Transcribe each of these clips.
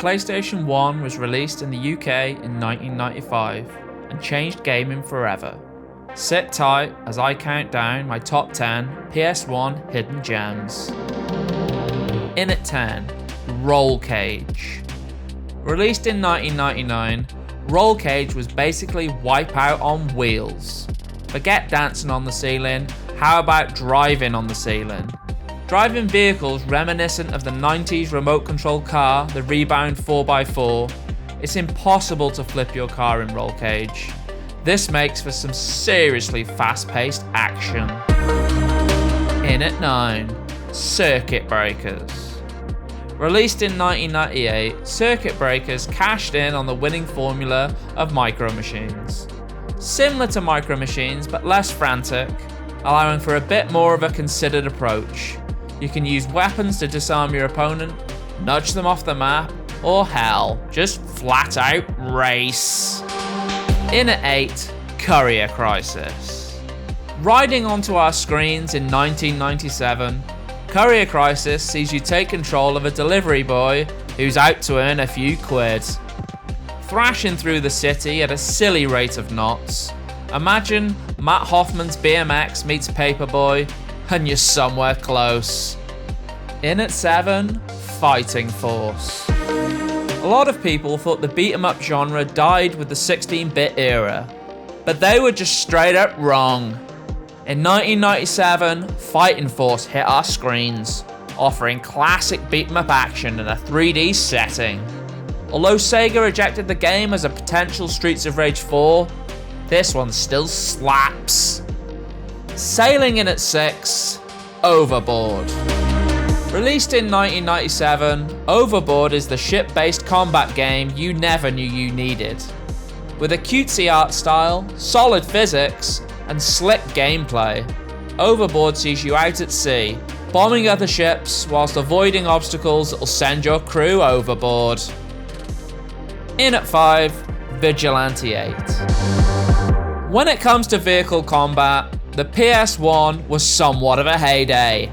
PlayStation 1 was released in the UK in 1995 and changed gaming forever. Sit tight as I count down my top 10 PS1 Hidden Gems. In at 10, Roll Cage. Released in 1999, Roll Cage was basically Wipeout on wheels. Forget dancing on the ceiling, how about driving on the ceiling? Driving vehicles reminiscent of the 90s remote control car, the Rebound 4x4, it's impossible to flip your car in Roll Cage. This makes for some seriously fast-paced action. In at 9, Circuit Breakers. Released in 1998, Circuit Breakers cashed in on the winning formula of Micro Machines. Similar to Micro Machines, but less frantic, allowing for a bit more of a considered approach. You can use weapons to disarm your opponent, nudge them off the map, or hell, just flat out race. In at 8, Courier Crisis. Riding onto our screens in 1997, Courier Crisis sees you take control of a delivery boy who's out to earn a few quid. Thrashing through the city at a silly rate of knots. Imagine Matt Hoffman's BMX meets Paperboy, and you're somewhere close. In at 7, Fighting Force. A lot of people thought the beat-em-up genre died with the 16-bit era, but they were just straight up wrong. In 1997, Fighting Force hit our screens, offering classic beat-em-up action in a 3D setting. Although Sega rejected the game as a potential Streets of Rage 4, this one still slaps. Sailing in at 6, Overboard. Released in 1997, Overboard is the ship-based combat game you never knew you needed. With a cutesy art style, solid physics, and slick gameplay, Overboard sees you out at sea, bombing other ships whilst avoiding obstacles that will send your crew overboard. In at 5, Vigilante 8. When it comes to vehicle combat, the PS1 was somewhat of a heyday.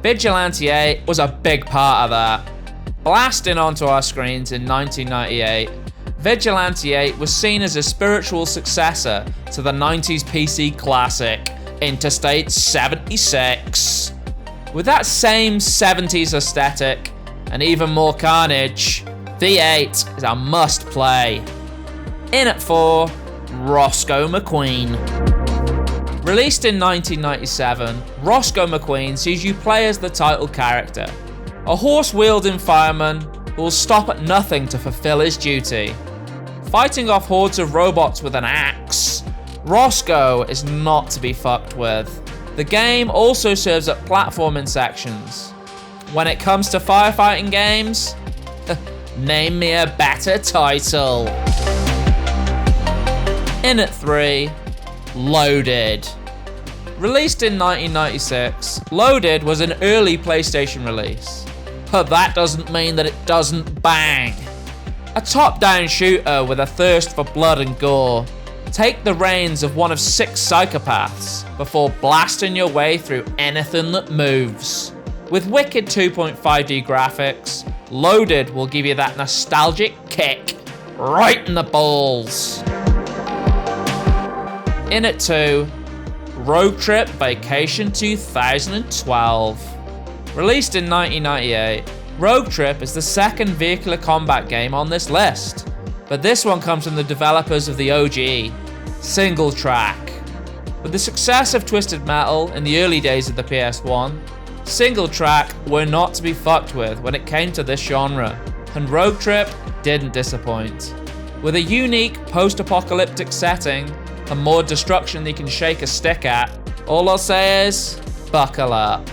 Vigilante 8 was a big part of that. Blasting onto our screens in 1998, Vigilante 8 was seen as a spiritual successor to the 90s PC classic, Interstate 76. With that same 70s aesthetic, and even more carnage, V8 is a must-play. In at 4, Roscoe McQueen. Released in 1997, Roscoe McQueen sees you play as the title character, a horse-wielding fireman who will stop at nothing to fulfill his duty. Fighting off hordes of robots with an axe, Roscoe is not to be fucked with. The game also serves up platforming sections. When it comes to firefighting games, name me a better title. In at 3, Loaded. Released in 1996, Loaded was an early PlayStation release, but that doesn't mean that it doesn't bang. A top-down shooter with a thirst for blood and gore. Take the reins of one of 6 psychopaths before blasting your way through anything that moves. With wicked 2.5D graphics, Loaded will give you that nostalgic kick right in the balls. In at 2, Road Trip Vacation 2012. Released in 1998, Road Trip is the second vehicular combat game on this list, but this one comes from the developers of the OG, Single Track. With the success of Twisted Metal in the early days of the PS1, Single Track were not to be fucked with when it came to this genre, and Road Trip didn't disappoint. With a unique post-apocalyptic setting and more destruction than you can shake a stick at, all I'll say is, buckle up.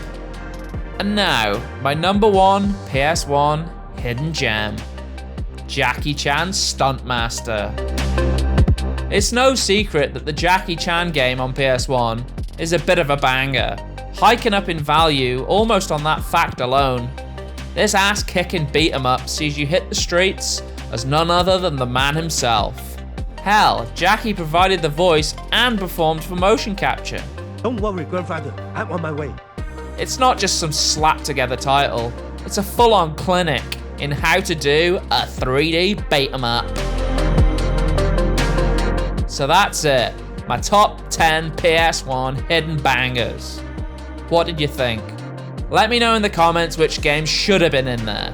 And now, my number 1 PS1 Hidden Gem, Jackie Chan Stuntmaster. It's no secret that the Jackie Chan game on PS1 is a bit of a banger, hiking up in value almost on that fact alone. This ass-kicking beat-em-up sees you hit the streets as none other than the man himself. Hell, Jackie provided the voice and performed for motion capture. Don't worry, grandfather, I'm on my way. It's not just some slap-together title, it's a full-on clinic, in how to do a 3D beat-em-up. So that's it, my top 10 PS1 hidden bangers. What did you think? Let me know in the comments which games should have been in there.